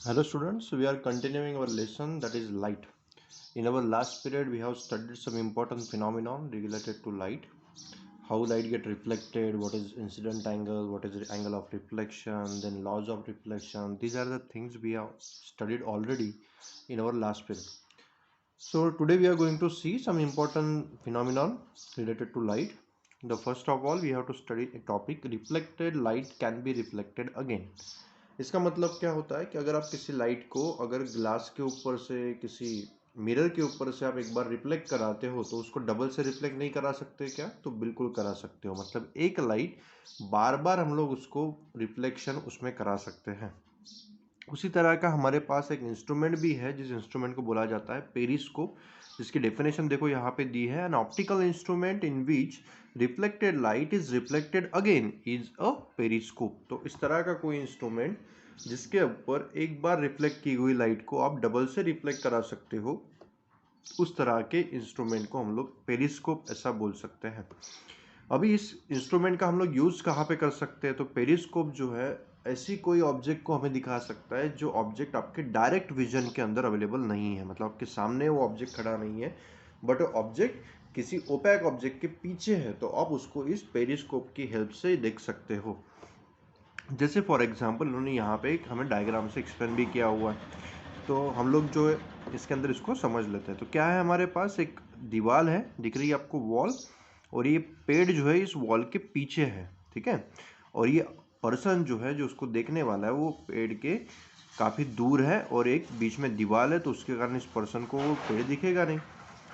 Hello students, we are continuing our lesson that is light. In our last period we have studied some important phenomenon related to light. How light get reflected, what is incident angle, what is the angle of reflection, then laws of reflection. These are the things we have studied already in our last period. So today we are going to see some important phenomenon related to light. The first of all we have to study a topic, reflected light can be reflected again. इसका मतलब क्या होता है कि अगर आप किसी light को अगर ग्लास के ऊपर से किसी मिरर के ऊपर से आप एक बार रिफ्लेक्ट कराते हो तो उसको डबल से रिफ्लेक्ट नहीं करा सकते क्या? तो बिल्कुल करा सकते हो। मतलब एक लाइट बार बार हम लोग उसको रिफ्लेक्शन उसमें करा सकते हैं। उसी तरह का हमारे पास एक इंस्ट्रूमेंट भी है जिस इंस्ट्रूमेंट को बोला जाता है पेरिस्कोप, जिसकी डेफिनेशन देखो यहाँ पे दी है, an optical instrument in which reflected light is reflected again is a periscope. तो इस तरह का कोई इंस्ट्रूमेंट जिसके ऊपर एक बार रिफ्लेक्ट की हुई लाइट को आप डबल से रिफ्लेक्ट करा सकते हो, उस तरह के इंस्ट्रूमेंट को हम लोग पेरिस्कोप ऐसा बोल सकते हैं। अभी इस इंस्ट्रूमेंट का हम लोग यूज कहाँ पे कर सकते हैं? तो पेरिस्कोप जो है ऐसी कोई ऑब्जेक्ट को हमें दिखा सकता है जो ऑब्जेक्ट आपके डायरेक्ट विजन के अंदर अवेलेबल नहीं है, मतलब आपके सामने वो ऑब्जेक्ट खड़ा नहीं है बट ऑब्जेक्ट किसी ओपैक ऑब्जेक्ट के पीछे है, तो आप उसको इस पेरिस्कोप की हेल्प से देख सकते हो। जैसे फॉर एग्जांपल उन्होंने यहाँ पे एक हमें डायग्राम से एक्सप्लेन भी किया हुआ है, तो हम लोग जो है इसके अंदर इसको समझ लेते हैं। तो क्या है, हमारे पास एक दीवार है, दिख रही है आपको वॉल, और ये पेड़ जो है इस वॉल के पीछे है, ठीक है। और ये पर्सन जो है जो उसको देखने वाला है वो पेड़ के काफ़ी दूर है और एक बीच में दीवार है, तो उसके कारण इस पर्सन को वो पेड़ दिखेगा नहीं।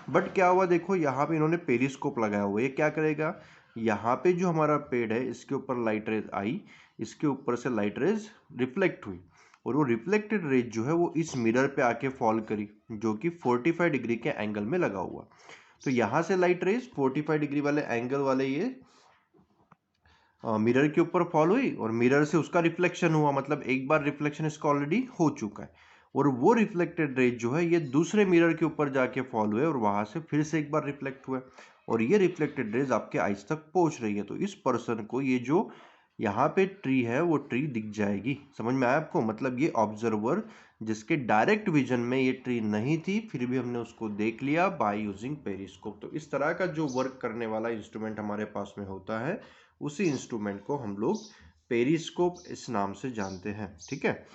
बट क्या हुआ, देखो यहाँ पे इन्होंने पेरिस्कोप लगाया हुआ है। ये क्या करेगा, यहाँ पे जो हमारा पेड़ है इसके ऊपर लाइट रेज आई, इसके ऊपर से लाइट रेज रिफ्लेक्ट हुई और वो रिफ्लेक्टेड रेज जो है वो इस मिरर पे आके फॉल करी, जो कि 45 डिग्री के एंगल में लगा हुआ। तो यहाँ से लाइट रेज 45 डिग्री वाले एंगल वाले ये मिरर के ऊपर फॉल हुई और मिरर से उसका रिफ्लेक्शन हुआ, मतलब एक बार रिफ्लेक्शन इसका ऑलरेडी हो चुका है। और वो रिफ्लेक्टेड रेज जो है ये दूसरे मिरर के ऊपर जाके फॉल हुए और वहां से फिर से एक बार रिफ्लेक्ट हुए और ये रिफ्लेक्टेड रेज आपके आइज तक पहुंच रही है। तो इस पर्सन को ये जो यहाँ पे ट्री है वो ट्री दिख जाएगी। समझ में आया आपको? मतलब ये ऑब्जर्वर जिसके डायरेक्ट विजन में ये ट्री नहीं थी फिर भी हमने उसको देख लिया बाय यूजिंग पेरिस्कोप। तो इस तरह का जो वर्क करने वाला इंस्ट्रूमेंट हमारे पास में होता है उसी इंस्ट्रूमेंट को हम लोग पेरिस्कोप इस नाम से जानते हैं, ठीक है।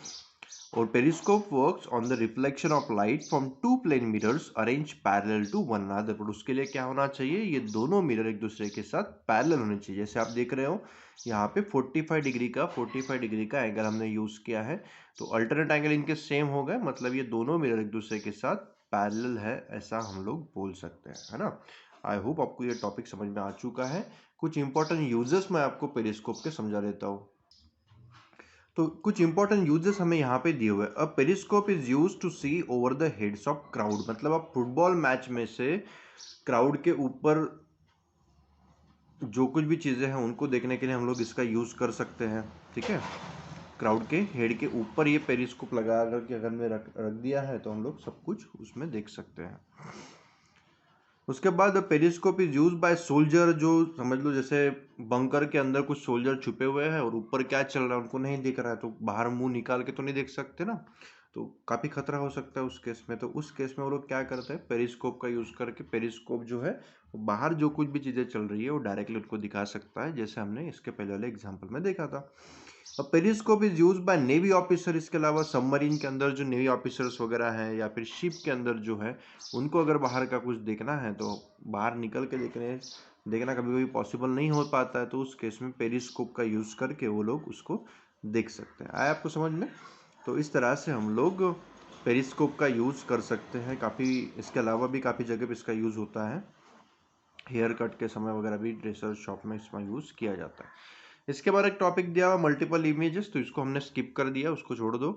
और periscope works on the reflection of light from two plane mirrors arrange parallel to one another. पर उसके लिए क्या होना चाहिए, ये दोनों मिरर एक दूसरे के साथ पैरेलल होने चाहिए। जैसे आप देख रहे हो यहाँ पे 45 डिग्री का एंगल हमने यूज किया है, तो अल्टरनेट एंगल इनके सेम हो गए, मतलब ये दोनों मिरर एक दूसरे के साथ पैरेलल है, ऐसा हम लोग बोल सकते हैं, है ना। आई होप आपको ये टॉपिक समझ में आ चुका है। कुछ इंपॉर्टेंट यूजेस मैं आपको पेरिस्कोप के समझा देता हूँ। तो कुछ इंपॉर्टेंट यूजेस हमें यहाँ पे दिए हुए। A periscope is use to see over the heads of crowd, मतलब आप फुटबॉल मैच में से क्राउड के ऊपर जो कुछ भी चीज़ें हैं उनको देखने के लिए हम लोग इसका यूज़ कर सकते हैं, ठीक है। क्राउड के हेड के ऊपर ये पेरिस्कोप लगा करके अगर मैं रख दिया है तो हम लोग सब कुछ उसमें देख सकते हैं। उसके बाद periscope is use by soldier, जो समझ लो जैसे बंकर के अंदर कुछ सोल्जर छुपे हुए हैं और ऊपर क्या चल रहा है उनको नहीं दिख रहा है, तो बाहर मुंह निकाल के तो नहीं देख सकते ना, तो काफ़ी खतरा हो सकता है उस केस में। तो उस केस में वो लोग क्या करते हैं, पेरिस्कोप का यूज़ करके पेरिस्कोप जो है बाहर जो कुछ भी चीज़ें चल रही है वो डायरेक्टली उनको दिखा सकता है, जैसे हमने इसके पहले वाले एग्जाम्पल में देखा था। अब periscope is use by navy officer, इसके अलावा सबमरीन के अंदर जो नेवी ऑफिसर्स वगैरह हैं या फिर शिप के अंदर जो है उनको अगर बाहर का कुछ देखना है तो बाहर निकल के देखना कभी कभी पॉसिबल नहीं हो पाता है, तो उस केस में पेरिस्कोप का यूज़ करके वो लोग उसको देख सकते हैं। आया आपको समझ में? तो इस तरह से हम लोग पेरिस्कोप का यूज़ कर सकते हैं। काफ़ी इसके अलावा भी काफ़ी जगह पे इसका यूज़ होता है, हेयर कट के समय वगैरह भी ड्रेसर शॉप में इसका यूज़ किया जाता है। इसके बाद एक टॉपिक दिया हुआ मल्टीपल इमेजेस, तो इसको हमने स्किप कर दिया, उसको छोड़ दो।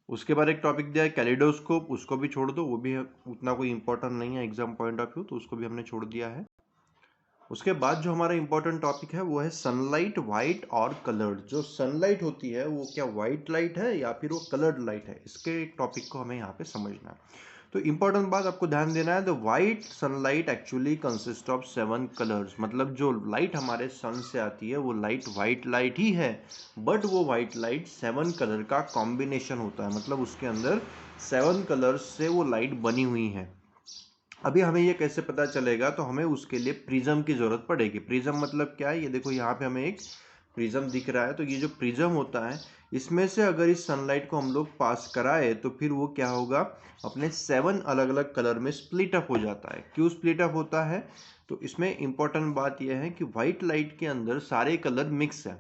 उसके बाद एक टॉपिक दिया है कैलिडोस्कोप, उसको भी छोड़ दो, वो भी उतना कोई इंपॉर्टेंट नहीं है एग्जाम पॉइंट ऑफ व्यू, तो उसको भी हमने छोड़ दिया है। उसके बाद जो हमारा इंपॉर्टेंट टॉपिक है वो है सनलाइट, व्हाइट और कलर्ड। जो सनलाइट होती है वो क्या व्हाइट लाइट है या फिर वो कलर्ड लाइट है, इसके एक टॉपिक को हमें यहाँ पे समझना है। तो इंपॉर्टेंट बात आपको ध्यान देना है, the white sunlight actually consist of 7 colours. मतलब जो लाइट हमारे सन से आती है वो लाइट व्हाइट लाइट ही है, बट वो व्हाइट लाइट 7 कलर का कॉम्बिनेशन होता है। मतलब उसके अंदर 7 कलर्स से वो लाइट बनी हुई है। अभी हमें ये कैसे पता चलेगा, तो हमें उसके लिए प्रिज्म की जरूरत पड़ेगी। प्रिज्म मतलब क्या है, ये देखो यहाँ पे हमें एक प्रिज्म दिख रहा है। तो ये जो प्रिज्म होता है, इसमें से अगर इस सनलाइट को हम लोग पास कराए तो फिर वो क्या होगा, अपने 7 अलग अलग कलर में स्प्लिट अप हो जाता है। क्यों स्प्लिट अप होता है, तो इसमें इंपॉर्टेंट बात यह है कि व्हाइट लाइट के अंदर सारे कलर मिक्स है,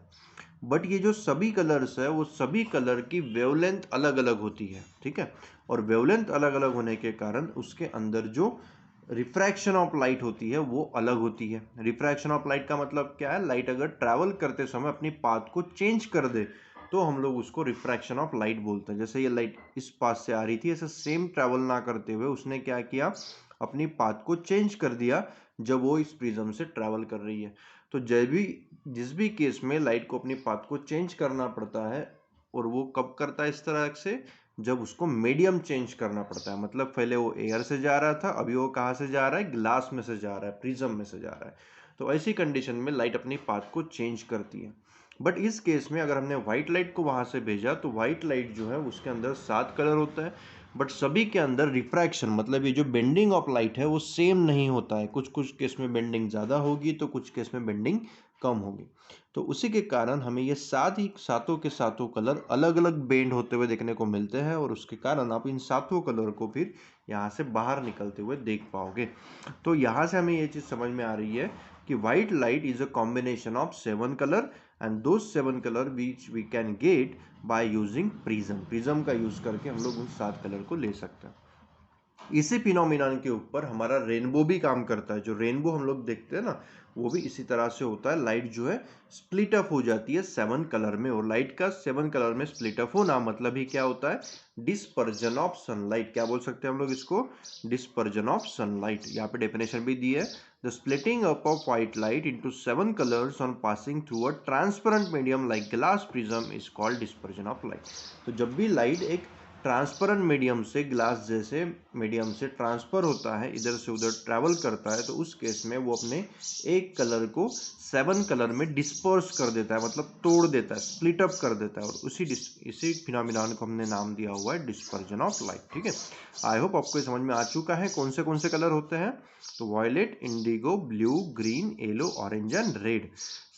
बट ये जो सभी कलर्स है वो सभी कलर की वेवलेंथ अलग अलग होती है, ठीक है। और वेवलेंथ अलग अलग होने के कारण उसके अंदर जो रिफ्रैक्शन ऑफ लाइट होती है वो अलग होती है। रिफ्रैक्शन ऑफ लाइट का मतलब क्या है, लाइट अगर ट्रैवल करते समय अपनी पाथ को चेंज कर दे तो हम लोग उसको रिफ्रैक्शन ऑफ लाइट बोलते हैं। जैसे ये लाइट इस पाथ से आ रही थी, ऐसे सेम ट्रैवल ना करते हुए उसने क्या किया, अपनी पाथ को चेंज कर दिया जब वो इस प्रिज्म से ट्रैवल कर रही है। तो जब भी जिस भी केस में लाइट को अपनी पाथ को चेंज करना पड़ता है, और वो कब करता है इस तरह से, जब उसको मीडियम चेंज करना पड़ता है। मतलब पहले वो एयर से जा रहा था, अभी वो कहाँ से जा रहा है, ग्लास में से जा रहा है, प्रिज्म में से जा रहा है। तो ऐसी कंडीशन में लाइट अपनी पाथ को चेंज करती है। बट इस केस में अगर हमने व्हाइट लाइट को वहां से भेजा तो व्हाइट लाइट जो है उसके अंदर 7 कलर होता है, बट सभी के अंदर रिफ्रैक्शन मतलब ये जो बेंडिंग ऑफ लाइट है वो सेम नहीं होता है। कुछ कुछ केस में बेंडिंग ज़्यादा होगी तो कुछ केस में बेंडिंग कम होगी। तो उसी के कारण हमें ये सातों के सातों कलर अलग अलग बेंड होते हुए देखने को मिलते हैं, और उसके कारण आप इन सातों कलर को फिर यहाँ से बाहर निकलते हुए देख पाओगे। तो यहाँ से हमें ये चीज़ समझ में आ रही है कि white light is a combination of 7 colour, and those 7 colour which we can get by using prism. Prism का यूज करके हम लोग उन 7 कलर को ले सकते हैं। इसी फिनोमिनन के ऊपर हमारा रेनबो भी काम करता है। जो रेनबो हम लोग देखते हैं ना, वो भी इसी तरह से होता है। लाइट जो है स्प्लिट अप हो जाती है 7 कलर में, और लाइट का 7 कलर में स्प्लिट अप होना मतलब ही क्या होता है, डिस्पर्जन ऑफ सनलाइट। क्या बोल सकते हैं हम लोग इसको, डिस्पर्जन ऑफ सनलाइट। यहाँ पे डेफिनेशन भी दी है, the splitting up of white light into 7 colours on passing through a transparent medium like glass prism is called dispersion of light. तो जब भी लाइट एक ट्रांसपेरेंट मीडियम से ग्लास जैसे मीडियम से ट्रांसफर होता है, इधर से उधर ट्रैवल करता है, तो उस केस में वो अपने एक कलर को 7 कलर में डिस्पर्स कर देता है, मतलब तोड़ देता है, स्प्लिट अप कर देता है। और इसी फिनोमिनन को हमने नाम दिया हुआ है डिस्पर्जन ऑफ लाइट, ठीक है। आई होप आपको समझ में आ चुका है कौन से कलर होते हैं। तो violet, indigo, blue, green, yellow, orange and red.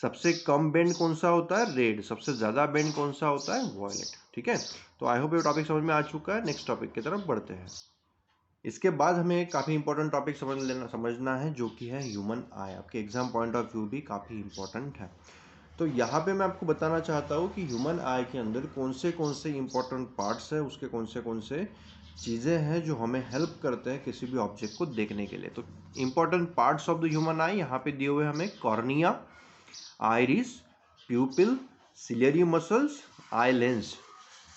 सबसे कम बेंड कौन सा होता है, रेड। सबसे ज्यादा बेंड कौन सा होता है, वॉयलेट, ठीक है। तो आई होप ये टॉपिक समझ में आ चुका है। नेक्स्ट टॉपिक की तरफ बढ़ते हैं। इसके बाद हमें एक काफ़ी इंपॉर्टेंट टॉपिक समझना है, जो कि है ह्यूमन आई। आपके एग्जाम पॉइंट ऑफ व्यू भी काफ़ी इंपॉर्टेंट है। तो यहाँ पे मैं आपको बताना चाहता हूँ कि ह्यूमन आई के अंदर कौन से इंपॉर्टेंट पार्ट्स है, उसके कौन से चीज़ें हैं जो हमें हेल्प करते हैं किसी भी ऑब्जेक्ट को देखने के लिए। तो important parts of the human आई यहाँ पे दिए हुए हमें, cornea, iris, प्यूपिल, ciliary muscles, eye lens,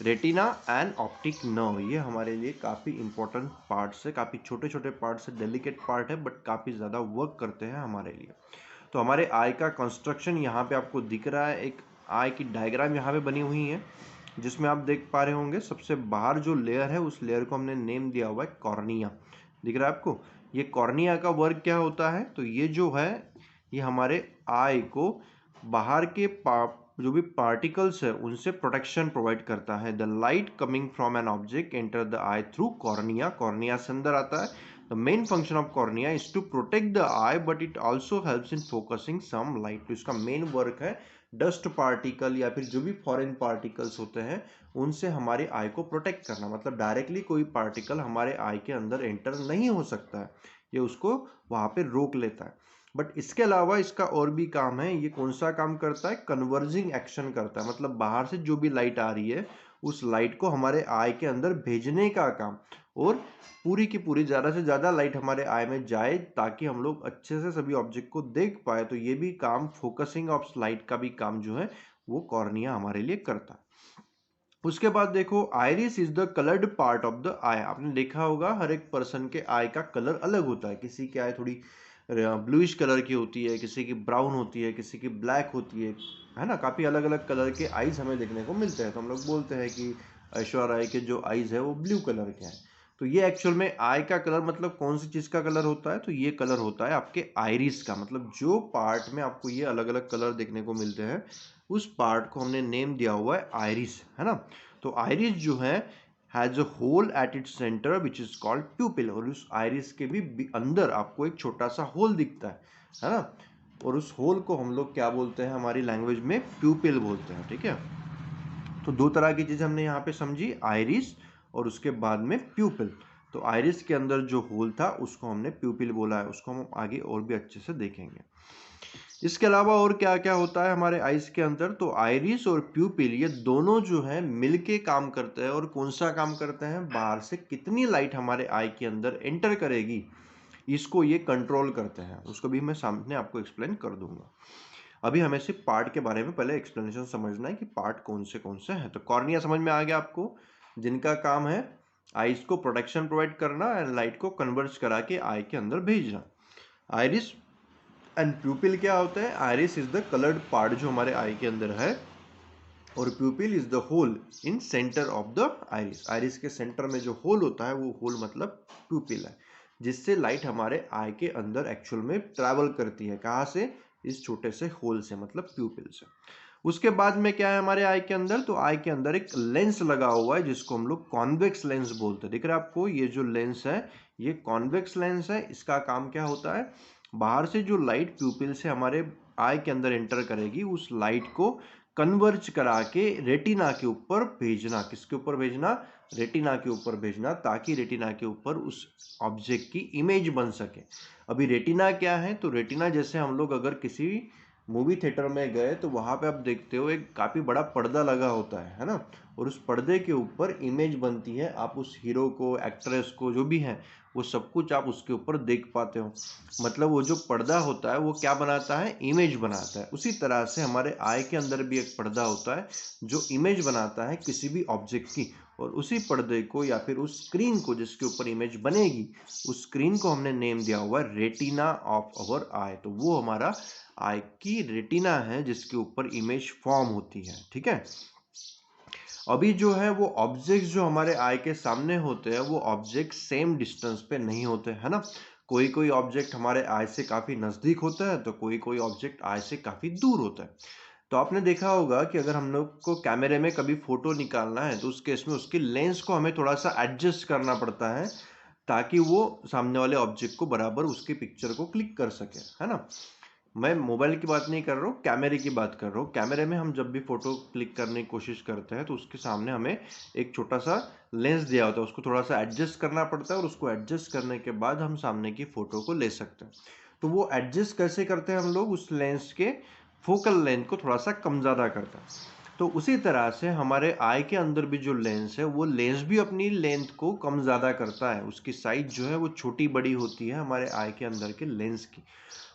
retina and optic nerve. ये हमारे लिए काफ़ी इंपॉर्टेंट पार्ट्स है, काफ़ी छोटे छोटे पार्ट्स है, डेलिकेट पार्ट है, बट काफ़ी ज़्यादा वर्क करते हैं हमारे लिए। तो हमारे आई का कंस्ट्रक्शन यहाँ पे आपको दिख रहा है। एक आई की डायग्राम यहाँ पे बनी हुई है, जिसमें आप देख पा रहे होंगे सबसे बाहर जो लेयर है उस लेयर को हमने नेम दिया हुआ है कॉर्निया। दिख रहा है आपको, ये कॉर्निया का वर्क क्या होता है, तो ये जो है ये हमारे आई को बाहर के जो भी पार्टिकल्स है उनसे प्रोटेक्शन प्रोवाइड करता है। The light coming from an object enter the eye through cornea, cornea से अंदर आता है। The main function of cornea is to protect the eye, but it also helps in focusing some light. तो इसका main work है dust particle या फिर जो भी फॉरेन पार्टिकल्स होते हैं उनसे हमारे आई को प्रोटेक्ट करना। मतलब डायरेक्टली कोई पार्टिकल हमारे आई के अंदर एंटर नहीं हो सकता है, ये उसको वहां पे रोक लेता है। बट इसके अलावा इसका और भी काम है। ये कौन सा काम करता है, कन्वर्जिंग एक्शन करता है। मतलब बाहर से जो भी लाइट आ रही है उस लाइट को हमारे आई के अंदर भेजने का काम, और पूरी की पूरी ज़्यादा से ज़्यादा लाइट हमारे आई में जाए ताकि हम लोग अच्छे से सभी ऑब्जेक्ट को देख पाए। तो ये भी काम, फोकसिंग ऑफ लाइट का भी काम जो है वो कॉर्निया हमारे लिए करता है। उसके बाद देखो, iris is the coloured part of the eye. आपने देखा होगा हर एक पर्सन के आई का कलर अलग होता है। किसी की आई थोड़ी ब्लूइश कलर की होती है, किसी की ब्राउन होती है, किसी की ब्लैक होती है ना। काफ़ी अलग अलग कलर के आईज हमें देखने को मिलते हैं। तो हम लोग बोलते हैं कि ऐश्वर्या राय के जो आईज है वो ब्लू कलर के हैं। तो ये एक्चुअल में आई का कलर मतलब कौन सी चीज का कलर होता है, तो ये कलर होता है आपके आइरिस का। मतलब जो पार्ट में आपको ये अलग अलग कलर देखने को मिलते हैं उस पार्ट को हमने नेम दिया हुआ है आइरिस, है ना। तो आइरिस जो है has a hole at its centre which is called pupil, और उस आइरिस के भी अंदर आपको एक छोटा सा होल दिखता है ना। और उस होल को हम लोग क्या बोलते हैं हमारी लैंग्वेज में, प्यूपिल बोलते हैं, ठीक है। तो दो तरह की चीज हमने यहाँ पे समझी, आइरिस और उसके बाद में प्यूपिल। तो आइरिस के अंदर जो होल था उसको हमने प्यूपिल बोला है, उसको हम आगे और भी अच्छे से देखेंगे। इसके अलावा और क्या क्या होता है हमारे आइस के अंदर, तो आइरिस और प्यूपिल ये दोनों जो है मिलके काम करते हैं। और कौन सा काम करते हैं, बाहर से कितनी लाइट हमारे आई के अंदर एंटर करेगी इसको ये कंट्रोल करते हैं। उसको भी मैं सामने आपको एक्सप्लेन कर दूंगा। अभी हमें सिर्फ पार्ट के बारे में पहले एक्सप्लेनेशन समझना है कि पार्ट कौन से हैं। तो कॉर्निया समझ में आ गया आपको, जिनका काम है आईज को प्रोटेक्शन प्रोवाइड करना एंड लाइट को कन्वर्ज करा के आई के अंदर भेजना। आइरिस एंड प्यूपिल क्या होता है, iris is the coloured part जो हमारे आई के अंदर है, और pupil is the hole in centre of the iris. Iris के सेंटर में जो होल होता है वो होल मतलब प्यूपिल है, जिससे लाइट हमारे आई के अंदर एक्चुअल में ट्रैवल करती है। कहाँ से, इस छोटे से होल से, मतलब प्यूपिल से। उसके बाद में क्या है हमारे आई के अंदर, तो आई के अंदर एक लेंस लगा हुआ है जिसको हम लोग कॉन्वेक्स लेंस बोलते हैं। दिख रहा है आपको, ये जो लेंस है ये कॉन्वेक्स लेंस है। इसका काम क्या होता है, बाहर से जो लाइट प्यूपिल से हमारे आई के अंदर एंटर करेगी उस लाइट को कन्वर्ज करा के रेटिना के ऊपर भेजना। किसके ऊपर भेजना, रेटिना के ऊपर भेजना, ताकि रेटिना के ऊपर उस ऑब्जेक्ट की इमेज बन सके। अभी रेटिना क्या है, तो रेटिना जैसे हम लोग अगर किसी मूवी थिएटर में गए तो वहां पे आप देखते हो एक काफी बड़ा पर्दा लगा होता है ना। और उस पर्दे के ऊपर इमेज बनती है, आप उस हीरो को, एक्ट्रेस को, जो भी है वो सब कुछ आप उसके ऊपर देख पाते हो। मतलब वो जो पर्दा होता है वो क्या बनाता है, इमेज बनाता है। उसी तरह से हमारे आई के अंदर भी एक पर्दा होता है जो इमेज बनाता है किसी भी ऑब्जेक्ट की। और उसी पर्दे को या फिर उस स्क्रीन को जिसके ऊपर इमेज बनेगी, उस स्क्रीन को हमने नेम दिया हुआ है रेटिना ऑफ अवर आई। तो वो हमारा आई की रेटिना है जिसके ऊपर इमेज फॉर्म होती है, ठीक है। अभी जो है वो ऑब्जेक्ट्स जो हमारे आई के सामने होते हैं वो ऑब्जेक्ट सेम डिस्टेंस पे नहीं होते, है ना। कोई कोई ऑब्जेक्ट हमारे आई से काफी नजदीक होता है तो कोई कोई ऑब्जेक्ट आई से काफी दूर होता है। तो आपने देखा होगा कि अगर हम लोग को कैमरे में कभी फोटो निकालना है तो उस केस में उसकी लेंस को हमें थोड़ा सा एडजस्ट करना पड़ता है, ताकि वो सामने वाले ऑब्जेक्ट को बराबर उसकी पिक्चर को क्लिक कर सके, है ना। मैं मोबाइल की बात नहीं कर रहा हूँ, कैमरे की बात कर रहा हूँ। कैमरे में हम जब भी फोटो क्लिक करने की कोशिश करते हैं तो उसके सामने हमें एक छोटा सा लेंस दिया होता है, उसको थोड़ा सा एडजस्ट करना पड़ता है और उसको एडजस्ट करने के बाद हम सामने की फोटो को ले सकते हैं। तो वो एडजस्ट कैसे करते हैं हम लोग, उस लेंस के फोकल लेंथ को थोड़ा सा कम ज़्यादा करता है। तो उसी तरह से हमारे आई के अंदर भी जो लेंस है वो लेंस भी अपनी लेंथ को कम ज़्यादा करता है। उसकी साइज जो है वो छोटी बड़ी होती है हमारे आई के अंदर के लेंस की।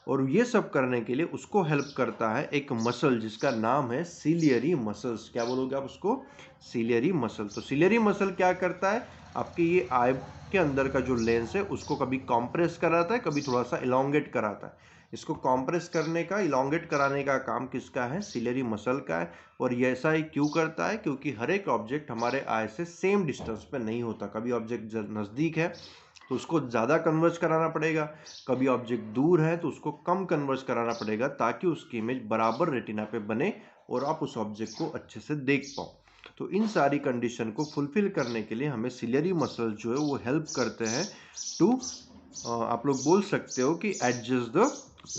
और ये सब करने के लिए उसको हेल्प करता है एक मसल जिसका नाम है सिलियरी मसल्स। क्या बोलोगे आप उसको, सिलियरी मसल। तो सिलियरी मसल क्या करता है, आपके ये आई के अंदर का जो लेंस है उसको कभी कॉम्प्रेस कराता है, कभी थोड़ा सा इलोंगेट कराता है। इसको कॉम्प्रेस करने का, इलोंगेट कराने का काम किसका है, सिलियरी मसल का है। और ये ऐसा ही क्यों करता है, क्योंकि हर एक ऑब्जेक्ट हमारे आई से सेम डिस्टेंस पे नहीं होता। कभी ऑब्जेक्ट नज़दीक है तो उसको ज़्यादा कन्वर्ज कराना पड़ेगा, कभी ऑब्जेक्ट दूर है तो उसको कम कन्वर्ज कराना पड़ेगा, ताकि उसकी इमेज बराबर रेटिना पे बने और आप उस ऑब्जेक्ट को अच्छे से देख पाओ। तो इन सारी कंडीशन को फुलफिल करने के लिए हमें सिलियरी मसल जो है वो हेल्प करते हैं टू, आप लोग बोल सकते हो कि एडजस्ट द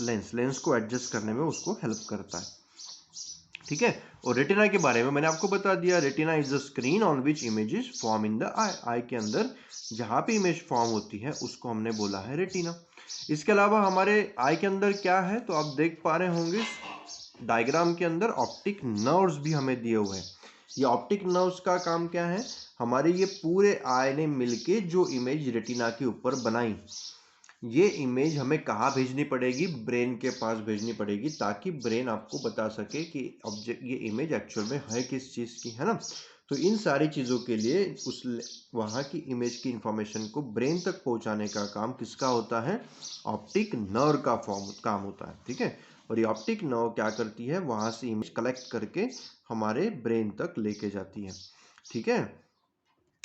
लेंस, लेंस को एडजस्ट करने में उसको हेल्प करता है, ठीक है। और रेटिना के बारे में मैंने आपको बता दिया, retina is the screen on which images form in the eye. Eye के अंदर जहां पे इमेज फॉर्म होती है उसको हमने बोला है रेटिना। इसके अलावा हमारे आई के अंदर क्या है, तो आप देख पा रहे होंगे डायग्राम के अंदर ऑप्टिक नर्व्स भी हमें दिए हुए हैं। ये ऑप्टिक नर्व्स का काम क्या है, हमारे ये पूरे आई ने मिलके जो इमेज रेटिना के ऊपर बनाई, ये इमेज हमें कहाँ भेजनी पड़ेगी, ब्रेन के पास भेजनी पड़ेगी, ताकि ब्रेन आपको बता सके कि ऑब्जेक्ट, ये इमेज एक्चुअल में है किस चीज़ की, है ना। तो इन सारी चीज़ों के लिए उस वहाँ की इमेज की इंफॉर्मेशन को ब्रेन तक पहुँचाने का काम किसका होता है, ऑप्टिक नर्व का काम होता है, ठीक है। और ये ऑप्टिक नर्व क्या करती है, वहाँ से इमेज कलेक्ट करके हमारे ब्रेन तक लेके जाती है, ठीक है।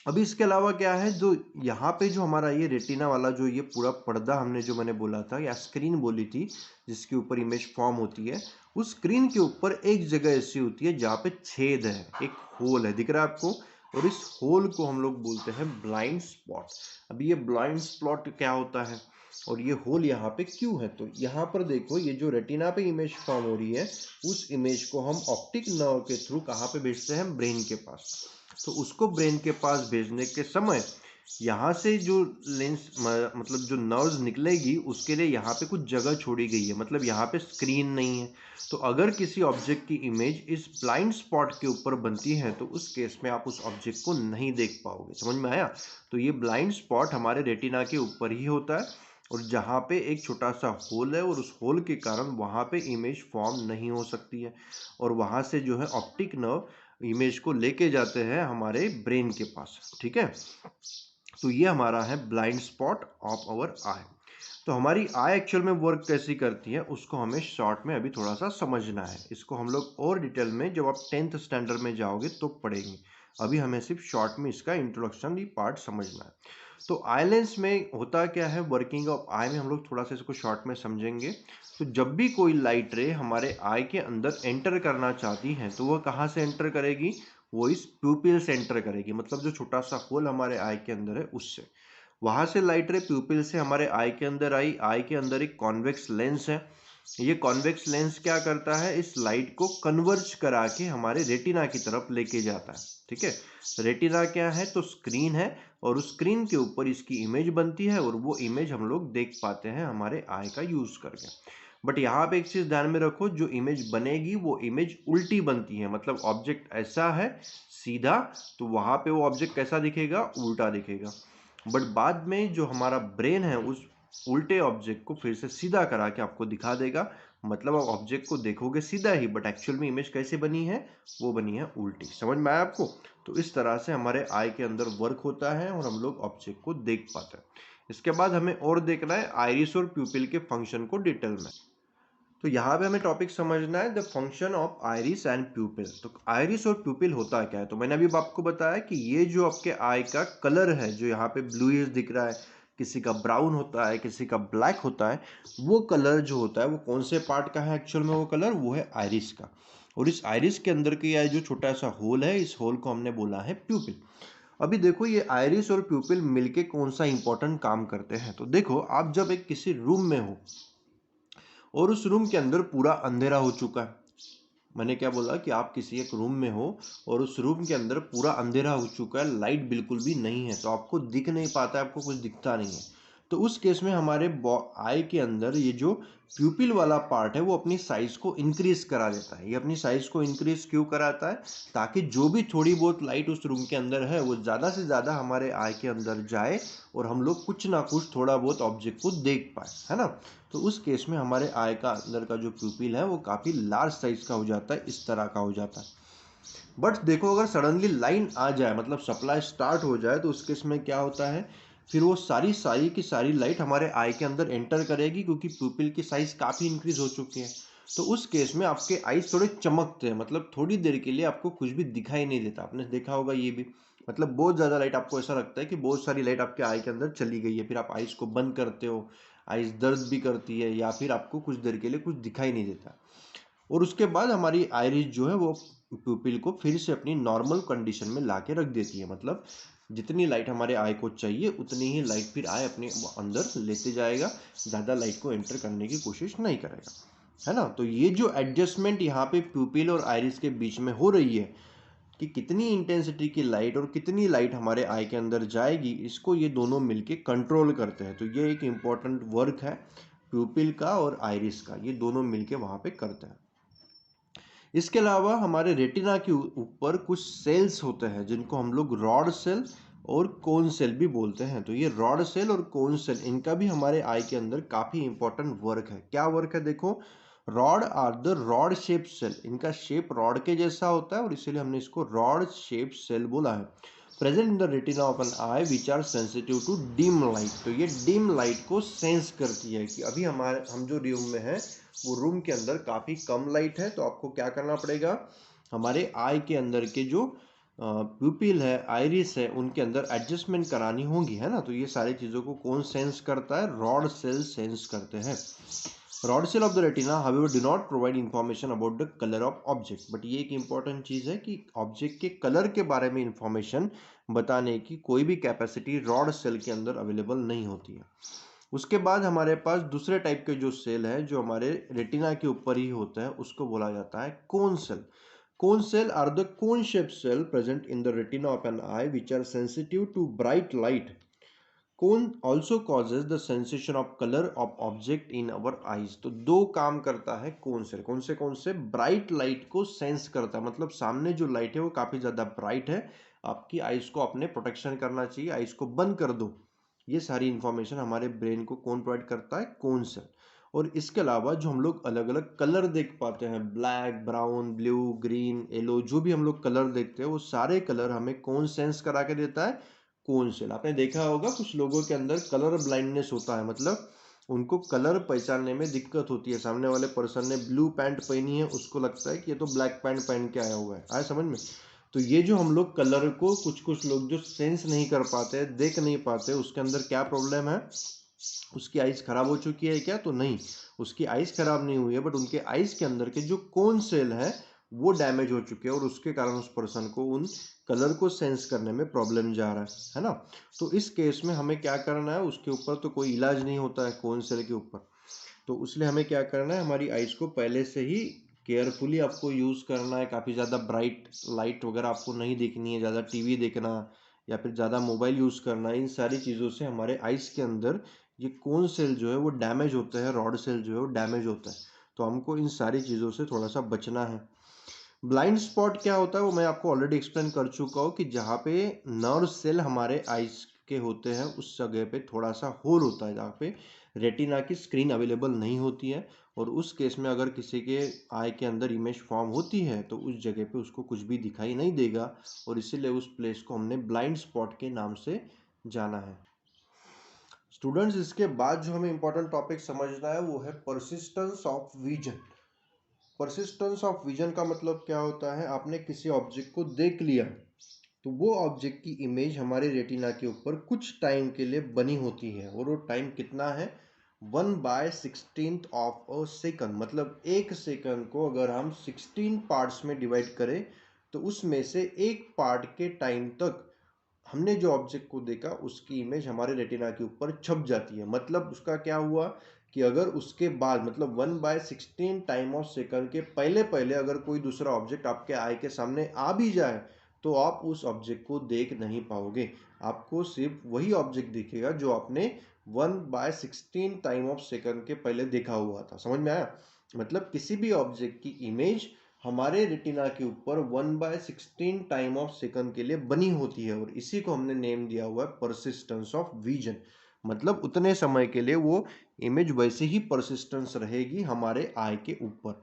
अभी इसके अलावा क्या है, जो यहाँ पे जो हमारा ये रेटिना वाला जो ये पूरा पर्दा हमने जो मैंने बोला था या स्क्रीन बोली थी जिसके ऊपर इमेज फॉर्म होती है, उस स्क्रीन के ऊपर एक जगह ऐसी होती है जहाँ पे छेद है, एक होल है, दिख रहा है आपको, और इस होल को हम लोग बोलते हैं ब्लाइंड स्पॉट। अभी ये ब्लाइंड स्पॉट क्या होता है और ये होल यहाँ पे क्यों है, तो यहाँ पर देखो ये जो रेटिना पे इमेज फॉर्म हो रही है, उस इमेज को हम ऑप्टिक नर्व के थ्रू कहाँ पे भेजते हैं, ब्रेन के पास। तो उसको ब्रेन के पास भेजने के समय यहाँ से जो लेंस मतलब जो नर्व्स निकलेगी उसके लिए यहाँ पे कुछ जगह छोड़ी गई है, मतलब यहाँ पे स्क्रीन नहीं है। तो अगर किसी ऑब्जेक्ट की इमेज इस ब्लाइंड स्पॉट के ऊपर बनती है तो उस केस में आप उस ऑब्जेक्ट को नहीं देख पाओगे। समझ में आया? तो ये ब्लाइंड स्पॉट हमारे रेटिना के ऊपर ही होता है और जहाँ पे एक छोटा सा होल है और उस होल के कारण वहाँ पे इमेज फॉर्म नहीं हो सकती है और वहाँ से जो है ऑप्टिक नर्व इमेज को लेके जाते हैं हमारे ब्रेन के पास। ठीक है, तो ये हमारा है ब्लाइंड स्पॉट ऑफ आवर आई। तो हमारी आई एक्चुअल में वर्क कैसी करती है उसको हमें शॉर्ट में अभी थोड़ा सा समझना है। इसको हम लोग और डिटेल में जब आप 10th स्टैंडर्ड में जाओगे तो पढ़ेंगे। अभी हमें सिर्फ शॉर्ट में इसका इंट्रोडक्शन ही पार्ट समझना है। तो आई लेंस में होता क्या है, वर्किंग ऑफ आई में हम लोग थोड़ा सा इसको शॉर्ट में समझेंगे। तो जब भी कोई लाइट रे हमारे आई के अंदर एंटर करना चाहती है तो वह कहाँ से एंटर करेगी, वो इस प्यूपिल से एंटर करेगी, मतलब जो छोटा सा होल हमारे आई के अंदर है उससे। वहां से लाइट रे प्यूपिल से हमारे आई के अंदर आई, आई के अंदर एक कॉन्वेक्स लेंस है। ये कॉन्वेक्स लेंस क्या करता है, इस लाइट को कन्वर्ज करा के हमारे रेटिना की तरफ लेके जाता है। ठीक है, रेटिना क्या है, तो स्क्रीन है और उस स्क्रीन के ऊपर इसकी इमेज बनती है और वो इमेज हम लोग देख पाते हैं हमारे आई का यूज करके। बट यहाँ पे एक चीज ध्यान में रखो, जो इमेज बनेगी वो इमेज उल्टी बनती है, मतलब ऑब्जेक्ट ऐसा है सीधा तो वहां पे वो ऑब्जेक्ट कैसा दिखेगा, उल्टा दिखेगा। बट बाद में जो हमारा ब्रेन है उस उल्टे ऑब्जेक्ट को फिर से सीधा करा के आपको दिखा देगा, मतलब आप ऑब्जेक्ट को देखोगे सीधा ही बट एक्चुअल में इमेज कैसे बनी है, वो बनी है उल्टी। समझ में आया आपको? तो इस तरह से हमारे आई के अंदर वर्क होता है और हम लोग ऑब्जेक्ट को देख पाते हैं। इसके बाद हमें और देखना है आइरिस और प्यूपिल के फंक्शन को डिटेल में। तो यहाँ पे हमें टॉपिक समझना है the function of iris and प्यूपिल। तो आइरिस और प्यूपिल होता क्या है, तो मैंने अभी आपको बताया कि ये जो आपके आई का कलर है, जो यहाँ पे ब्लूइश दिख रहा है, किसी का ब्राउन होता है, किसी का ब्लैक होता है, वो कलर जो होता है वो कौन से पार्ट का है एक्चुअल में, वो कलर वो है आइरिस का। और इस आइरिस के अंदर के जो छोटा सा होल है, इस होल को हमने बोला है प्यूपिल। अभी देखो ये आइरिस और प्यूपिल मिलके कौन सा इंपॉर्टेंट काम करते हैं, तो देखो आप जब एक किसी रूम में हो और उस रूम के अंदर पूरा अंधेरा हो चुका है, मैंने क्या बोला कि आप किसी एक रूम में हो और उस रूम के अंदर पूरा अंधेरा हो चुका है, लाइट बिल्कुल भी नहीं है, तो आपको दिख नहीं पाता है, आपको कुछ दिखता नहीं है। तो उस केस में हमारे आई के अंदर ये जो प्यूपिल वाला पार्ट है वो अपनी साइज को इंक्रीज करा देता है। ये अपनी साइज को इंक्रीज क्यों कराता है, ताकि जो भी थोड़ी बहुत लाइट उस रूम के अंदर है वो ज़्यादा से ज़्यादा हमारे आई के अंदर जाए और हम लोग कुछ ना कुछ थोड़ा बहुत ऑब्जेक्ट को देख पाए, है ना। तो उस केस में हमारे आई का अंदर का जो प्यूपिल है वो काफ़ी लार्ज साइज का हो जाता है, इस तरह का हो जाता है। बट देखो अगर सडनली लाइन आ जाए, मतलब सप्लाई स्टार्ट हो जाए, तो उस केस में क्या होता है, फिर वो सारी की सारी लाइट हमारे आई के अंदर एंटर करेगी क्योंकि प्यूपिल की साइज काफ़ी इंक्रीज हो चुकी है। तो उस केस में आपके आईज थोड़े चमकते हैं, मतलब थोड़ी देर के लिए आपको कुछ भी दिखाई नहीं देता। आपने देखा होगा ये भी, मतलब बहुत ज़्यादा लाइट आपको ऐसा लगता है कि बहुत सारी लाइट आपके आई के अंदर चली गई है, फिर आप आईज को बंद करते हो, आईज दर्द भी करती है या फिर आपको कुछ देर के लिए कुछ दिखाई नहीं देता। और उसके बाद हमारी आइरिस जो है वो प्यूपिल को फिर से अपनी नॉर्मल कंडीशन में ला के रख देती है, मतलब जितनी लाइट हमारे आई को चाहिए उतनी ही लाइट फिर आई अपने अंदर लेते जाएगा, ज़्यादा लाइट को एंटर करने की कोशिश नहीं करेगा, है ना। तो ये जो एडजस्टमेंट यहाँ पे प्यूपिल और आइरिस के बीच में हो रही है कि कितनी इंटेंसिटी की लाइट और कितनी लाइट हमारे आई के अंदर जाएगी, इसको ये दोनों मिलके कंट्रोल करते हैं। तो ये एक इम्पॉर्टेंट वर्क है प्यूपिल का और आइरिस का, ये दोनों मिलके वहाँ पे करते हैं। इसके अलावा हमारे रेटिना के ऊपर कुछ सेल्स होते हैं जिनको हम लोग रॉड सेल और कोन सेल भी बोलते हैं। तो ये रॉड सेल और कोन सेल, इनका भी हमारे आई के अंदर काफ़ी इंपॉर्टेंट वर्क है। क्या वर्क है, देखो rod are the rod shape cell, इनका शेप रॉड के जैसा होता है और इसीलिए हमने इसको रॉड शेप सेल बोला है। Present in the retina of an eye which are sensitive to dim light. तो ये डिम लाइट को सेंस करती है कि अभी हम जो रूम में है वो रूम के अंदर काफ़ी कम लाइट है, तो आपको क्या करना पड़ेगा, हमारे आई के अंदर के जो प्यूपिल है, आइरिस है, उनके अंदर एडजस्टमेंट करानी होगी, है ना। तो ये सारी चीज़ों को कौन सेंस करता है? रॉड सेल सेंस करते हैं। Rod cell of the retina however do not provide information about the colour of object, but ये एक इंपॉर्टेंट चीज़ है कि ऑब्जेक्ट के कलर के बारे में इंफॉर्मेशन बताने की कोई भी कैपेसिटी रॉड सेल के अंदर अवेलेबल नहीं होती है। उसके बाद हमारे पास दूसरे टाइप के जो सेल है जो हमारे रेटिना के ऊपर ही होता है, उसको बोला जाता है cone cell. Cone cell are the cone-shaped cell present in the retina of an eye which are sensitive to bright light. Cone also causes the sensation of color of object in our eyes. तो दो काम करता है cone cell. कौन से bright light को sense करता है, मतलब सामने जो लाइट है वो काफी ज्यादा ब्राइट है, आपकी आईज को अपने प्रोटेक्शन करना चाहिए, आईज को बंद कर दो। ये सारी इंफॉर्मेशन हमारे ब्रेन को कौन प्रोवाइड करता है? Cone cell. और इसके अलावा जो हम लोग अलग अलग कलर देख पाते हैं, black, brown, blue, green, yellow, जो भी हम लोग कलर देखते हैं वो सारे कलर हमें कौन सेंस करा के देता है? Cone cell. आपने देखा होगा कुछ लोगों के अंदर कलर ब्लाइंडनेस होता है, मतलब उनको कलर पहचानने में दिक्कत होती है। सामने वाले पर्सन ने ब्लू पैंट पहनी है, उसको लगता है कि ये तो ब्लैक पैंट पहन के आया हुआ है। आया समझ में? तो ये जो हम लोग कलर को कुछ लोग जो सेंस नहीं कर पाते, देख नहीं पाते, उसके अंदर क्या प्रॉब्लम है? उसकी आइज खराब हो चुकी है क्या? तो नहीं, उसकी आइज खराब नहीं हुई है, बट उनके आइज के अंदर के जो कोन सेल है वो डैमेज हो चुके हैं और उसके कारण उस पर्सन को उन कलर को सेंस करने में प्रॉब्लम जा रहा है ना। तो इस केस में हमें क्या करना है? उसके ऊपर तो कोई इलाज नहीं होता है कोन सेल के ऊपर, तो इसलिए हमें क्या करना है? हमारी आइज को पहले से ही केयरफुली आपको यूज करना है। काफी ज्यादा ब्राइट लाइट वगैरह आपको नहीं देखनी है, ज्यादा टीवी देखना या फिर ज्यादा मोबाइल यूज करना, इन सारी चीजों से हमारे आइज के अंदर ये कोन सेल जो है वो डैमेज होते हैं, रॉड सेल जो है वो डैमेज होता है। तो हमको इन सारी चीजों से थोड़ा सा बचना है। ब्लाइंड स्पॉट क्या होता है वो मैं आपको ऑलरेडी एक्सप्लेन कर चुका हूँ कि जहाँ पे नर्व सेल हमारे आइज के होते हैं उस जगह पे थोड़ा सा होल होता है जहाँ पे रेटिना की स्क्रीन अवेलेबल नहीं होती है, और उस केस में अगर किसी के आई के अंदर इमेज फॉर्म होती है तो उस जगह पे उसको कुछ भी दिखाई नहीं देगा, और इसीलिए उस प्लेस को हमने ब्लाइंड स्पॉट के नाम से जाना है। स्टूडेंट्स, इसके बाद जो हमें इंपॉर्टेंट टॉपिक समझना है वो है persistence of vision. Persistence of vision का मतलब क्या होता है? आपने किसी ऑब्जेक्ट को देख लिया तो वो ऑब्जेक्ट की इमेज हमारे रेटिना के ऊपर कुछ टाइम के लिए बनी होती है, और वो टाइम कितना है? 1/16 ऑफ अ सेकंड। मतलब एक सेकंड को अगर हम 16 पार्ट्स में डिवाइड करें तो उसमें से एक पार्ट के टाइम तक हमने जो ऑब्जेक्ट को देखा उसकी इमेज हमारे रेटिना के ऊपर छप जाती है। मतलब उसका क्या हुआ कि अगर उसके बाद मतलब 1/16 टाइम ऑफ सेकंड के पहले पहले अगर कोई दूसरा ऑब्जेक्ट आपके आई के सामने आ भी जाए तो आप उस ऑब्जेक्ट को देख नहीं पाओगे। आपको सिर्फ वही ऑब्जेक्ट दिखेगा जो आपने 1/16 टाइम ऑफ सेकंड के पहले देखा हुआ था। समझ में आया? मतलब किसी भी ऑब्जेक्ट की इमेज हमारे रेटिना के ऊपर 1/16 टाइम ऑफ सेकंड के लिए बनी होती है, और इसी को हमने नेम दिया हुआ है परसिस्टेंस ऑफ विजन। मतलब उतने समय के लिए वो इमेज वैसे ही परसिस्टेंस रहेगी हमारे आई के ऊपर।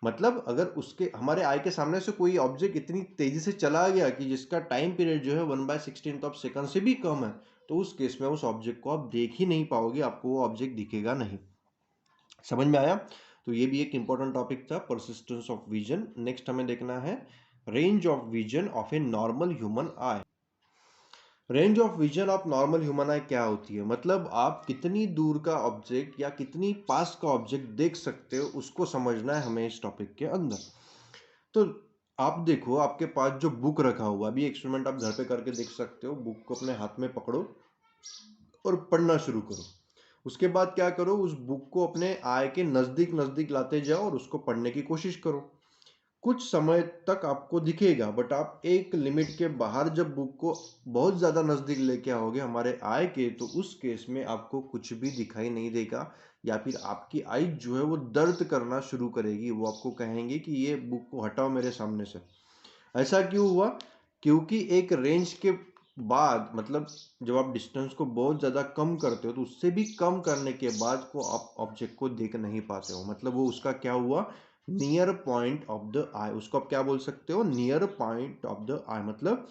मतलब अगर उसके हमारे आई के सामने से कोई ऑब्जेक्ट इतनी तेजी से चला गया कि जिसका टाइम पीरियड जो है 1/16 ऑफ सेकंड से भी कम है, तो उस केस में उस ऑब्जेक्ट को आप देख ही नहीं पाओगे, आपको वो ऑब्जेक्ट दिखेगा नहीं। समझ में आया? तो ये भी एक इंपॉर्टेंट टॉपिक था, परसिस्टेंस ऑफ विजन। नेक्स्ट हमें देखना है range of vision of a normal human I. Range of vision of normal human आई क्या होती है? मतलब आप कितनी दूर का ऑब्जेक्ट या कितनी पास का ऑब्जेक्ट देख सकते हो, उसको समझना है हमें इस टॉपिक के अंदर। तो आप देखो, आपके पास जो बुक रखा हुआ, अभी एक्सपेरिमेंट आप घर पे करके देख सकते हो। बुक को अपने हाथ में पकड़ो और पढ़ना शुरू करो। उसके बाद क्या करो, उस बुक को अपने आय के नजदीक नजदीक लाते जाओ और उसको पढ़ने की कोशिश करो। कुछ समय तक आपको दिखेगा, बट आप एक लिमिट के बाहर जब बुक को बहुत ज्यादा नजदीक लेके आओगे हमारे आय के, तो उस केस में आपको कुछ भी दिखाई नहीं देगा, या फिर आपकी आई जो है वो दर्द करना शुरू करेगी। वो आपको कहेंगे कि ये बुक को हटाओ मेरे सामने से। ऐसा क्यों हुआ? क्योंकि एक रेंज के बाद, मतलब जब आप डिस्टेंस को बहुत ज्यादा कम करते हो तो उससे भी कम करने के बाद को आप ऑब्जेक्ट को देख नहीं पाते हो। मतलब वो उसका क्या हुआ? Near point of the eye. उसको आप क्या बोल सकते हो? Near point of the eye. मतलब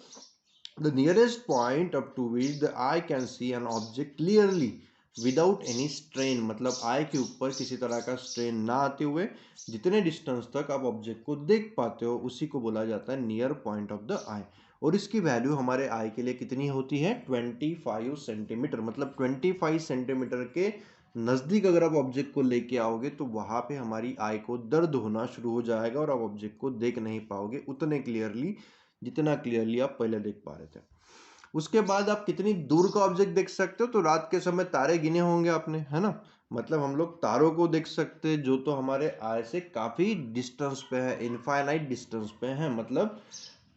the nearest point up to which the eye can see an object clearly without any strain. मतलब आई के ऊपर किसी तरह का स्ट्रेन ना आते हुए जितने डिस्टेंस तक आप ऑब्जेक्ट को देख पाते हो उसी को बोला जाता है नियर पॉइंट ऑफ द आई। और इसकी वैल्यू हमारे आई के लिए कितनी होती है 25 सेंटीमीटर। मतलब 25 सेंटीमीटर के नज़दीक अगर आप ऑब्जेक्ट को लेके आओगे तो वहाँ पे हमारी आई को दर्द होना शुरू हो जाएगा और आप ऑब्जेक्ट को देख नहीं पाओगे उतने क्लियरली जितना क्लियरली आप पहले देख पा रहे थे। उसके बाद आप कितनी दूर का ऑब्जेक्ट देख सकते हो, तो रात के समय तारे गिने होंगे आपने, है ना। मतलब हम लोग तारों को देख सकते हैं जो तो हमारे आई से काफी डिस्टेंस पे है, इनफाइनाइट डिस्टेंस पे है। मतलब